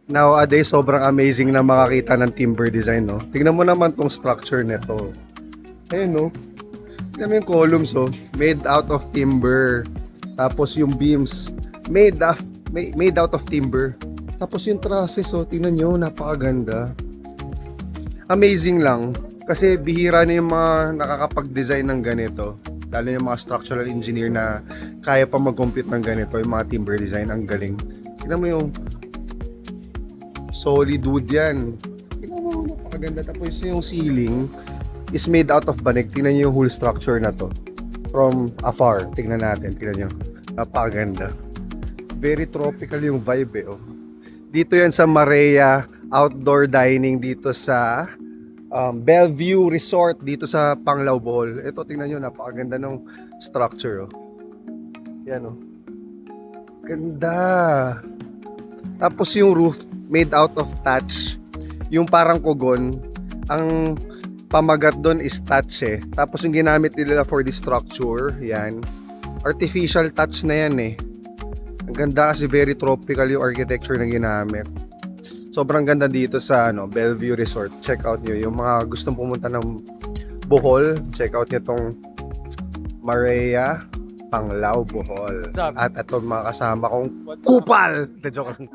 Nowadays, sobrang amazing na makakita ng timber design, no? Tingnan mo naman tong structure nito. Ayun, no? Tingnan mo yung columns, oh. Made out of timber. Tapos yung beams, made out of timber. Tapos yung trusses, oh, tingnan nyo, napakaganda. Amazing lang. Kasi bihira na yung mga nakakapag-design ng ganito. Lalo yung mga structural engineer na kaya pa mag-compute ng ganito. Yung mga timber design, ang galing. Tingnan mo yung solid wood yan. Tingnan mo, napakaganda. Tapos yung ceiling is made out of banig. Tingnan nyo yung whole structure na to. From afar. Tingnan natin. Tingnan nyo. Napakaganda. Very tropical yung vibe, eh. Oh. Dito yan sa Marea Outdoor Dining dito sa Bellevue Resort dito sa Panglao, Bohol. Ito, tingnan nyo, napakaganda ng structure. Oh. Yan, oh. Ganda. Tapos yung roof made out of thatch. Yung parang kugon. Ang pamagat doon is thatch, eh. Tapos yung ginamit nila for the structure, yan. Artificial touch na yan, eh. Ang ganda kasi very tropical yung architecture na ginamit. Sobrang ganda dito sa Bellevue Resort. Check out nyo. Yung mga gustong pumunta ng Bohol, check out nyo tong Marea Panglao, Bohol. At itong mga kasama kong kupal! Na joke lang.